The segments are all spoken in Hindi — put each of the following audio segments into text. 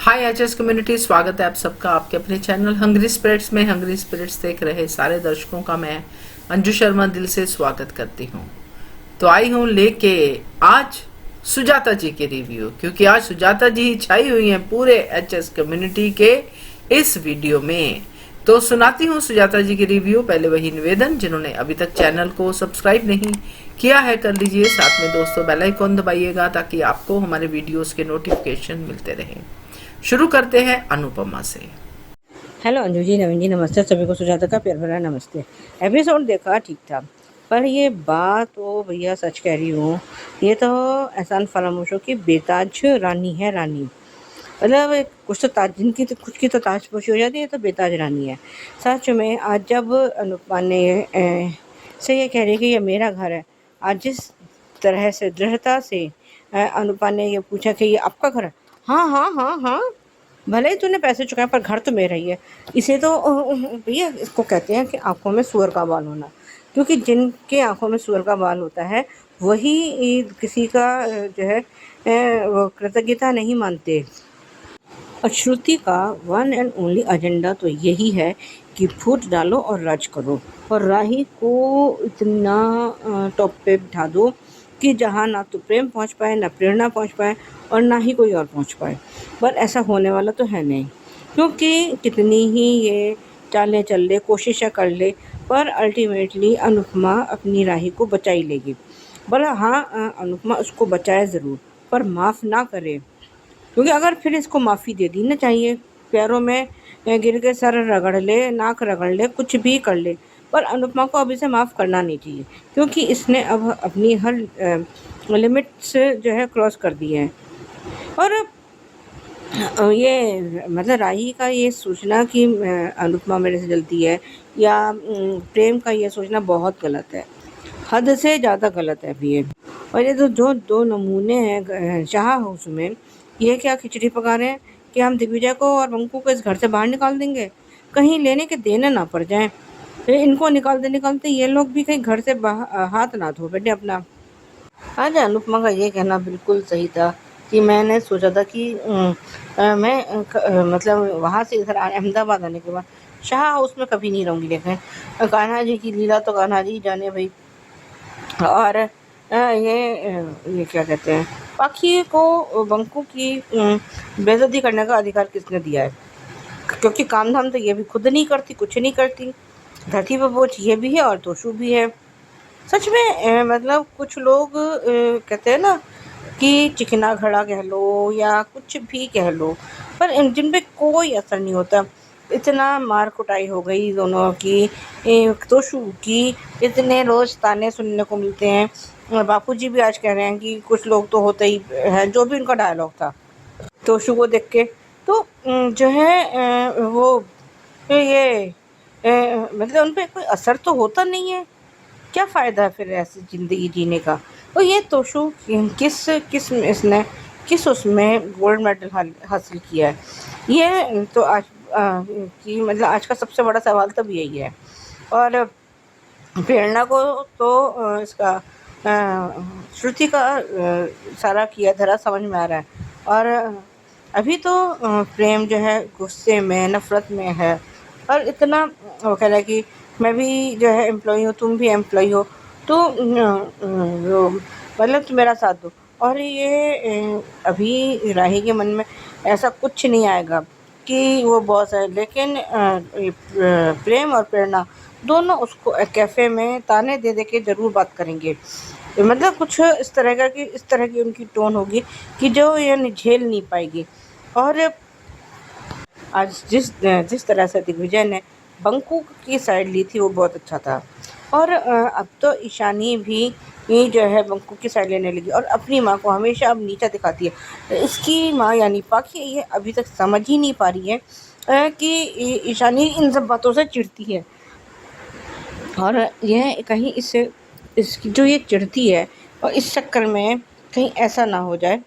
हाय एचएस कम्युनिटी, स्वागत है आप सबका आपके अपने चैनल हंग्री स्पिरिट्स में। हंग्री स्पिरिट्स देख रहे सारे दर्शकों का मैं अंजू शर्मा दिल से स्वागत करती हूँ। तो आई हूँ लेके आज सुजाता जी के रिव्यू, क्योंकि आज सुजाता जी ही छाई हुई हैं पूरे एचएस कम्युनिटी के इस वीडियो में। तो सुनाती हूँ सुजाता जी की रिव्यू। पहले वही निवेदन, जिन्होंने अभी तक चैनल को सब्सक्राइब नहीं किया है कर लीजिए, साथ में दोस्तों बेल आइकॉन दबाइएगा ताकि आपको हमारे वीडियोस के नोटिफिकेशन मिलते रहें। शुरू करते हैं अनुपमा से। हेलो अंजू जी, नवीन जी, नमस्ते सभी को। सुजाता का प्यार भरा नमस्ते। एपिसोड देखा, ठीक था, पर ये बात तो भैया सच कह रही हूँ, ये तो एहसान फरामोशों की बेताज रानी है। रानी मतलब कुछ तो ताज, जिनकी तो कुछ की तो ताजपोशी हो जाती है, तो बेताज रानी है सच में। आज जब अनुपमा ने से ये कह रही कि ये मेरा घर है, आज जिस तरह से दृढ़ता से अनुपमा ने ये पूछा कि ये आपका घर है, हाँ हाँ हाँ हाँ, भले ही तूने पैसे चुकाए पर घर तो मेरा ही है। इसे तो भैया इसको कहते हैं कि आंखों में सूअर का बाल होना, क्योंकि जिनके आंखों में सूअर का बाल होता है वही किसी का जो है वो कृतज्ञता नहीं मानते। और श्रुति का वन एंड ओनली एजेंडा तो यही है कि फूट डालो और राज करो, और राही को इतना टॉप पे बिठा दो कि जहाँ ना तो प्रेम पहुँच पाए, ना प्रेरणा पहुँच पाए, और ना ही कोई और पहुँच पाए। पर ऐसा होने वाला तो है नहीं, क्योंकि कितनी ही ये चालें चल ले, कोशिशें कर ले, पर अल्टीमेटली अनुपमा अपनी राही को बचा ही लेगी। भला हाँ, अनुपमा उसको बचाए ज़रूर, पर माफ़ ना करे, क्योंकि अगर फिर इसको माफ़ी दे दी ना चाहिए, पैरों में गिर के सर रगड़ ले, नाक रगड़ ले, कुछ भी कर ले, पर अनुपमा को अब इसे माफ़ करना नहीं चाहिए, क्योंकि इसने अब अपनी हर लिमिट्स जो है क्रॉस कर दी है। और ये मतलब राही का ये सोचना कि अनुपमा मेरे से जलती है, या प्रेम का ये सोचना बहुत गलत है, हद से ज़्यादा गलत है अभी ये। और ये तो जो दो नमूने हैं शाह हाउस में, ये क्या खिचड़ी पका रहे हैं कि हम दिग्विजय को और बंकू को इस घर से बाहर निकाल देंगे, कहीं लेने के देने ना पड़ जाएं। इनको निकालते ये लोग भी कहीं घर से हाथ ना धो बैठे अपना। आज अनुपमा का ये कहना बिल्कुल सही था कि मैंने सोचा था कि मतलब वहाँ से इधर अहमदाबाद आने के बाद शाह हाउस में कभी नहीं रहूँगी, लेकिन कान्हा जी की लीला तो कान्हा जी जाने भाई। और ये क्या कहते हैं, पाखी को बंकू की बेइज्जती करने का अधिकार किसने दिया है? क्योंकि काम धाम तो ये भी खुद नहीं करती, कुछ नहीं करती, धरती पर बोझ ये भी है और तोशु भी है। सच में मतलब कुछ लोग कहते हैं ना कि चिकना घड़ा कह लो या कुछ भी कह लो, पर जिन पे कोई असर नहीं होता। इतना मार कुटाई हो गई दोनों की, तोशु की, इतने रोज ताने सुनने को मिलते हैं। बापूजी भी आज कह रहे हैं कि कुछ लोग तो होते ही हैं, जो भी उनका डायलॉग था तोशु को देख के, तो जो है वो ये मतलब उन पे कोई असर तो होता नहीं है। क्या फ़ायदा है फिर ऐसी ज़िंदगी जीने का? और ये तोशु किस किस इसने किस उसमें गोल्ड मेडल हासिल किया है? ये तो आज कि मतलब आज का सबसे बड़ा सवाल तो यही है। और प्रेरणा को तो इसका श्रुति का सारा किया धरा समझ में आ रहा है। और अभी तो प्रेम जो है गुस्से में, नफ़रत में है, और इतना वो कह रहा है कि मैं भी जो है एम्प्लॉई हूँ, तुम भी एम्प्लॉई हो, तो वो मतलब तुम मेरा साथ दो। और ये अभी राही के मन में ऐसा कुछ नहीं आएगा कि वो बॉस है, लेकिन प्रेम और प्रेरणा दोनों उसको कैफ़े में ताने दे के ज़रूर बात करेंगे। मतलब कुछ इस तरह का कि इस तरह की उनकी टोन होगी कि जो ये झेल नहीं पाएगी। और आज जिस तरह से दिग्विजय ने बंकू की साइड ली थी वो बहुत अच्छा था। और अब तो ईशानी भी ये जो है बंकू की साइड लेने लगी, और अपनी माँ को हमेशा अब नीचा दिखाती है। इसकी माँ यानी पाखी ये अभी तक समझ ही नहीं पा रही है कि ईशानी इन सब बातों से चिढ़ती है। और यह कहीं इसकी जो ये चिढ़ती है, और इस चक्कर में कहीं ऐसा ना हो जाए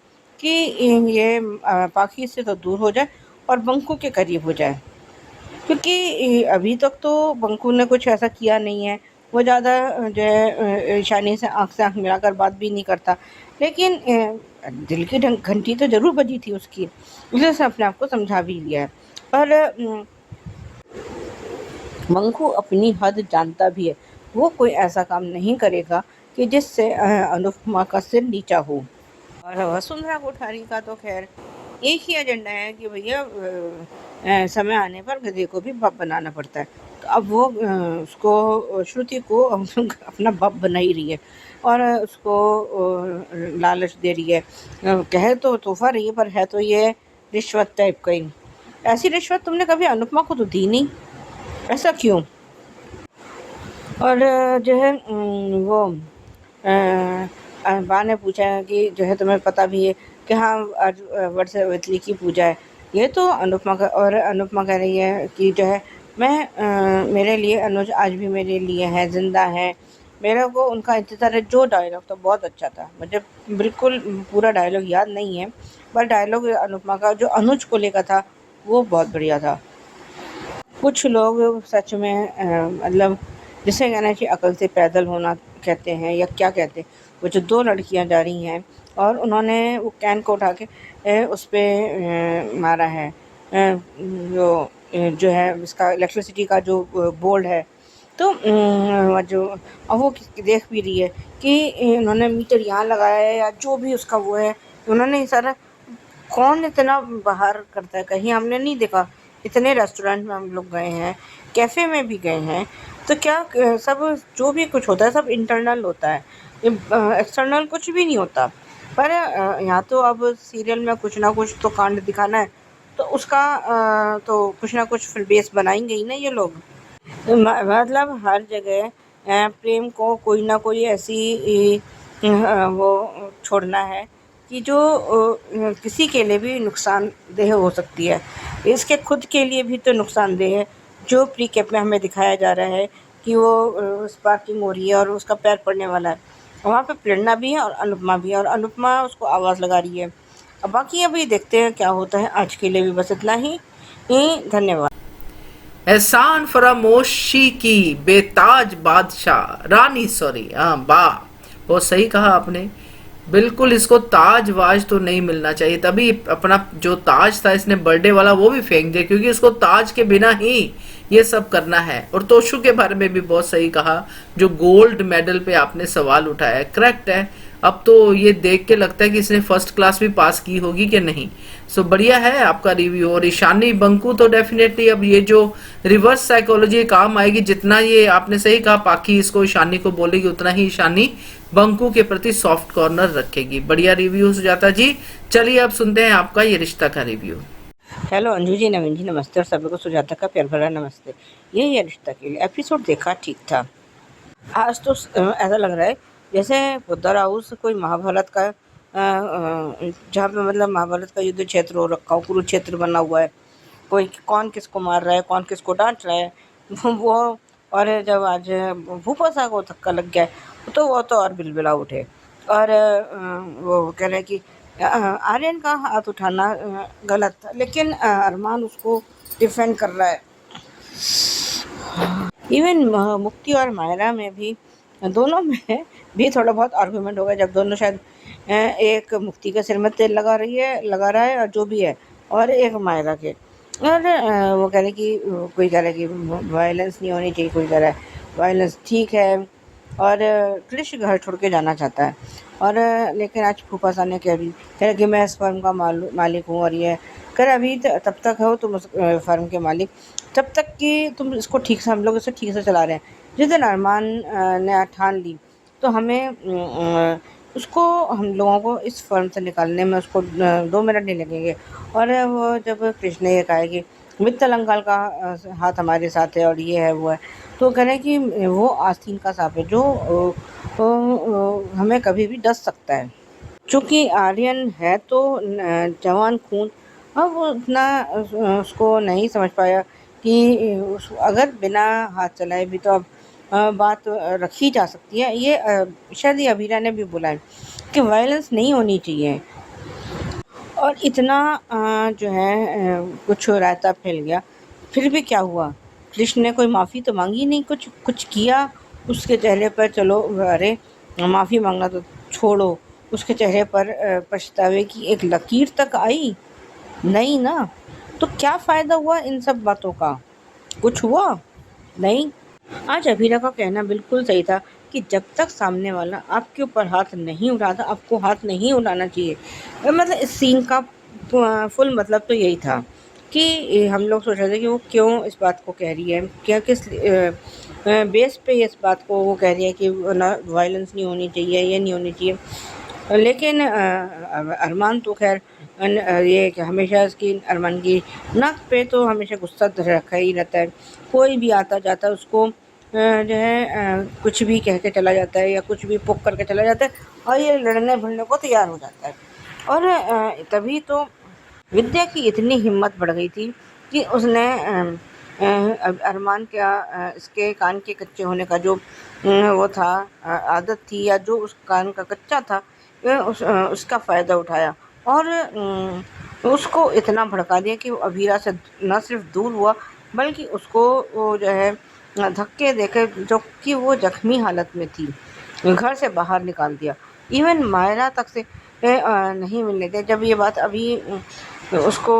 कि ये पाखी से तो दूर हो जाए और बंकू के करीब हो जाए, क्योंकि अभी तक तो बंकू ने कुछ ऐसा किया नहीं है। वो ज़्यादा जो है ईशानी से आँख मिलाकर बात भी नहीं करता। लेकिन दिल की घंटी तो ज़रूर बजी थी उसकी, इसलिए उसने अपने आप को समझा भी लिया है। पर मंकू अपनी हद जानता भी है। वो कोई ऐसा काम नहीं करेगा कि जिससे अनुपमा का सिर नीचा हो। और वसुंधरा कोठारी का तो खैर एक ही एजेंडा है कि भैया समय आने पर गधे को भी बाप बनाना पड़ता है। तो अब वो उसको श्रुति को अपना बाप बना ही रही है और उसको लालच दे रही है। कहे तो तोहफा रही है, पर है तो ये रिश्वत टाइप का ही। ऐसी रिश्वत तुमने कभी अनुपमा को तो दी नहीं, ऐसा क्यों? और जो है वो बा ने पूछा कि जो है तुम्हें पता भी है कि हाँ आज वटसवतली की पूजा है। ये तो अनुपमा कह रही है कि जो है मैं मेरे लिए अनुज आज भी मेरे लिए है, जिंदा है। मेरे को उनका इंतज़ार है। जो डायलॉग तो बहुत अच्छा था, मुझे बिल्कुल पूरा डायलॉग याद नहीं है, पर डायलॉग अनुपमा का जो अनुज को लेकर था वो बहुत बढ़िया था। कुछ लोग सच में मतलब जिसे कहना चाहिए अकल से पैदल होना कहते हैं या क्या कहते हैं। वो जो 2 लड़कियां जा रही हैं और उन्होंने वो कैन को उठा के उस पे मारा है, जो है इसका इलेक्ट्रिसिटी का जो बोर्ड है। तो जो अब वो देख भी रही है कि इन्होंने मीटर यहाँ लगाया है या जो भी उसका वो है, उन्होंने ये सारा कौन इतना बाहर करता है, कहीं हमने नहीं देखा। इतने रेस्टोरेंट में हम लोग गए हैं, कैफ़े में भी गए हैं, तो क्या सब जो भी कुछ होता है सब इंटरनल होता है, एक्सटर्नल कुछ भी नहीं होता। पर यहाँ तो अब सीरियल में कुछ ना कुछ तो कांड दिखाना है, तो उसका तो कुछ ना कुछ फिर बेस बनाएंगे ही ना ये लोग। मतलब हर जगह प्रेम को कोई ना कोई ऐसी वो छोड़ना है कि जो किसी के लिए भी नुकसानदेह हो सकती है। इसके खुद के लिए भी तो नुकसानदेह है। जो प्री कैप में हमें दिखाया जा रहा है कि वो स्पार्किंग हो रही है और उसका पैर पड़ने वाला है, वहाँ पे प्रेरणा भी है और अनुपमा भी है, और अनुपमा उसको आवाज़ लगा रही है। अब बाकी अभी देखते हैं क्या होता है। आज के लिए भी बस इतना ही। धन्यवाद। एहसान फरामोशी की बेताज बादशाह रानी, सॉरी हाँ वाह, बहुत सही कहा आपने। बिल्कुल इसको ताज वाज तो नहीं मिलना चाहिए, तभी अपना जो ताज था इसने बर्थडे वाला वो भी फेंक दिया, क्योंकि इसको ताज के बिना ही ये सब करना है। और तोशु के बारे में भी बहुत सही कहा, जो गोल्ड मेडल पे आपने सवाल उठाया है, करेक्ट है। अब तो ये देख के लगता है कि इसने फर्स्ट क्लास भी पास की होगी कि नहीं। सो बढ़िया है आपका रिव्यू। और ईशानी बंकू तो डेफिनेटली अब ये जो रिवर्स साइकोलॉजी काम आएगी, जितना ये आपने सही कहा पाकी इसको ईशानी को बोलेगी, उतना ही ईशानी बंकू के प्रति सॉफ्ट कॉर्नर रखेगी। बढ़िया रिव्यू सुजाता जी। चलिए अब सुनते हैं आपका ये रिश्ता का रिव्यू। हेलो अंजू जी, नवीन जी नमस्ते, और सभी को सुजाता का प्यार भरा नमस्ते। ये रिश्ता के लिए एपिसोड देखा, ठीक था। आज तो ऐसा लग रहा है जैसे पोद्दार हाउस कोई महाभारत का जहाँ पे मतलब महाभारत का युद्ध क्षेत्र हो रखा हो, कुरुक्षेत्र बना हुआ है। कोई कौन किसको मार रहा है, कौन किसको डांट रहा है वो। और जब आज भूपा को धक्का लग गया है तो वो तो और बिलबिला उठे। और वो कह रहे हैं कि आर्यन का हाथ उठाना गलत था, लेकिन अरमान उसको डिफेंड कर रहा है। इवन मुक्ति और मायरा में भी, दोनों में भी थोड़ा बहुत आर्गुमेंट हो गया, जब दोनों शायद एक मुक्ति के सिर में तेल लगा रहा है और जो भी है, और एक मायरा के। और वो कह रहे कि कोई कह रहा है कि वायलेंस नहीं होनी चाहिए, कोई कह रहा है वायलेंस ठीक है। और कृष्ण घर छोड़ के जाना चाहता है। और लेकिन आज फूफा सा ने कह रहा कि मैं इस फर्म का मालिक हूँ, और ये कर अभी तब तक हो तुम उस फर्म के मालिक, तब तक कि तुम इसको ठीक से, हम लोग इसे ठीक से चला रहे हैं। जिस दिन अरमान ने ठान ली तो हमें उसको, हम लोगों को इस फर्म से निकालने में उसको 2 मिनट नहीं लगेंगे। और वो जब कृष्ण ने ये कहा कि मित्तल अंकल का हाथ हमारे साथ है और ये है वो है, तो कह रहे हैं कि वो आस्तीन का सांप है जो हमें कभी भी डस सकता है। चूँकि आर्यन है तो जवान खून, अब वो उतना उसको नहीं समझ पाया कि अगर बिना हाथ चलाए भी तो अब बात रखी जा सकती है। ये शायद ये अबीरा ने भी बोला है कि वायलेंस नहीं होनी चाहिए। और इतना जो है कुछ रायता फैल गया, फिर भी क्या हुआ? कृष्ण ने कोई माफ़ी तो मांगी नहीं, कुछ किया उसके चेहरे पर। चलो अरे माफ़ी मांगना तो छोड़ो, उसके चेहरे पर पछतावे की एक लकीर तक आई? नहीं ना। तो क्या फ़ायदा हुआ इन सब बातों का? कुछ हुआ? नहीं। आज अभीरा का कहना बिल्कुल सही था कि जब तक सामने वाला आपके ऊपर हाथ नहीं उठाता, आपको हाथ नहीं उठाना चाहिए। मतलब इस सीन का फुल मतलब तो यही था कि हम लोग सोच रहे थे कि वो क्यों इस बात को कह रही है, क्या किस बेस पे इस बात को वो कह रही है कि ना वायलेंस नहीं होनी चाहिए, ये नहीं होनी चाहिए। लेकिन अरमान तो खैर ये कि हमेशा इसकी अरमान की नाक पे तो हमेशा गुस्सा तो रखा ही रहता है। कोई भी आता जाता है उसको जो है कुछ भी कह के चला जाता है या कुछ भी पुक करके चला जाता है और ये लड़ने भिड़ने को तैयार हो जाता है। और तभी तो विद्या की इतनी हिम्मत बढ़ गई थी कि उसने अरमान का इसके कान के कच्चे होने का जो वो था आदत थी या जो उस कान का कच्चा था उसका फ़ायदा उठाया और उसको इतना भड़का दिया कि वो अभीरा से न सिर्फ दूर हुआ बल्कि उसको वो जो है धक्के देकर जो कि वो जख्मी हालत में थी घर से बाहर निकाल दिया। इवन मायरा तक से नहीं मिलने दिया। जब ये बात अभी उसको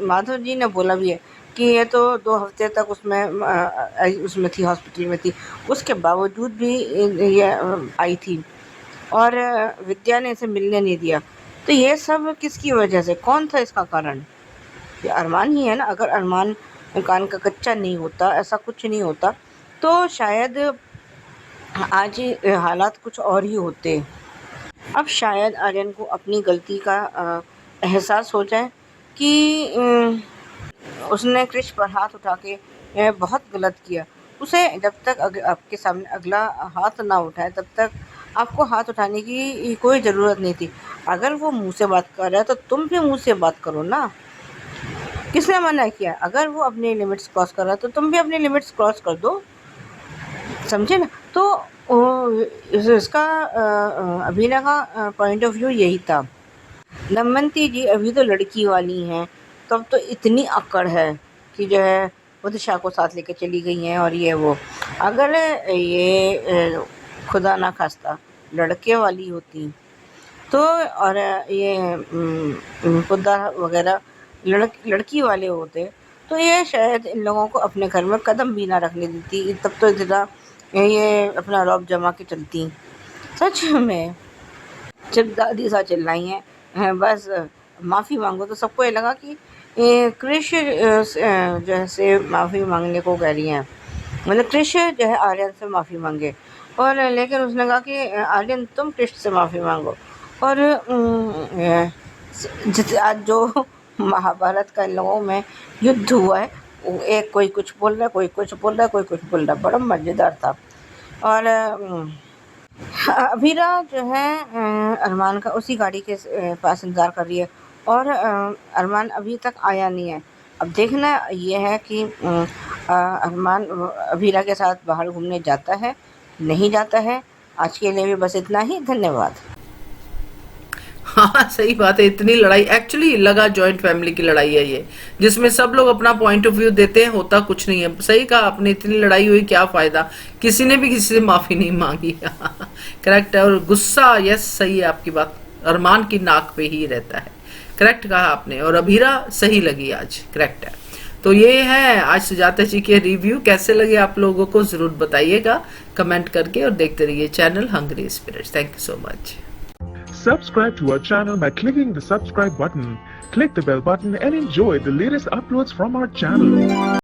माधव जी ने बोला भी है कि ये तो 2 हफ्ते तक उसमें थी, हॉस्पिटल में थी, उसके बावजूद भी ये आई थी और विद्या ने इसे मिलने नहीं दिया। तो ये सब किसकी वजह से? कौन था इसका कारण? ये अरमान ही है ना। अगर अरमान कान का कच्चा नहीं होता, ऐसा कुछ नहीं होता, तो शायद आज हालात कुछ और ही होते। अब शायद आर्यन को अपनी गलती का एहसास हो जाए कि उसने क्रिश पर हाथ उठा के बहुत गलत किया। उसे जब तक आपके सामने अगला हाथ ना उठाए तब तक आपको हाथ उठाने की कोई ज़रूरत नहीं थी। अगर वो मुँह से बात कर रहा है तो तुम भी मुँह से बात करो ना। किसने मना किया? अगर वो अपनी लिमिट्स क्रॉस कर रहा है तो तुम भी अपनी लिमिट्स क्रॉस कर दो, समझे ना? तो इसका अभिनय का पॉइंट ऑफ व्यू यही था। दमयंती जी अभी तो लड़की वाली हैं, तब तो इतनी अक्कड़ है कि जो है वो दिशा को साथ लेके चली गई हैं और ये वो। अगर ये खुदा ना खास्ता लड़के वाली होती तो और ये पुद्दा वगैरह लड़की वाले होते तो ये शायद इन लोगों को अपने घर में कदम भी ना रखने देती। तब तो इतना ये अपना रौब जमा के चलती। सच में जब दादी सा चिल्लाई हैं बस माफ़ी मांगो तो सबको ये लगा कि क्रिश जैसे माफ़ी मांगने को कह रही हैं, मतलब क्रिश जो है आर्यन से माफ़ी मांगे। और लेकिन उसने कहा कि आर्यन तुम क्रिश से माफ़ी मांगो। और आज जो महाभारत का इन लोगों में युद्ध हुआ है वो एक कोई कुछ बोल रहा है, कोई कुछ बोल रहा है, कोई कुछ बोल रहा है, बड़ा मज़ेदार था। और अभीरा जो है अरमान का उसी गाड़ी के पास इंतज़ार कर रही है और अरमान अभी तक आया नहीं है। अब देखना ये है कि अरमान अभीरा के साथ बाहर घूमने जाता है, नहीं जाता है। आज के लिए भी बस इतना ही। धन्यवाद। हाँ सही बात है। इतनी लड़ाई एक्चुअली लगा जॉइंट फैमिली की लड़ाई है ये, जिसमें सब लोग अपना पॉइंट ऑफ व्यू देते हैं, होता कुछ नहीं है। सही कहा आपने, इतनी लड़ाई हुई क्या फायदा, किसी ने भी किसी से माफी नहीं मांगी। करेक्ट है। और गुस्सा, यस सही है आपकी बात, अरमान की नाक पे ही रहता है। करेक्ट कहा आपने। और अभीरा सही लगी आज, करेक्ट है। तो ये है आज सुजाता जी के रिव्यू। कैसे लगे आप लोगों को जरूर बताइएगा कमेंट करके, और देखते रहिए channel hungry spirits. Thank you so much. Subscribe to our channel by clicking the subscribe button. Click the bell button and enjoy the latest uploads from our channel.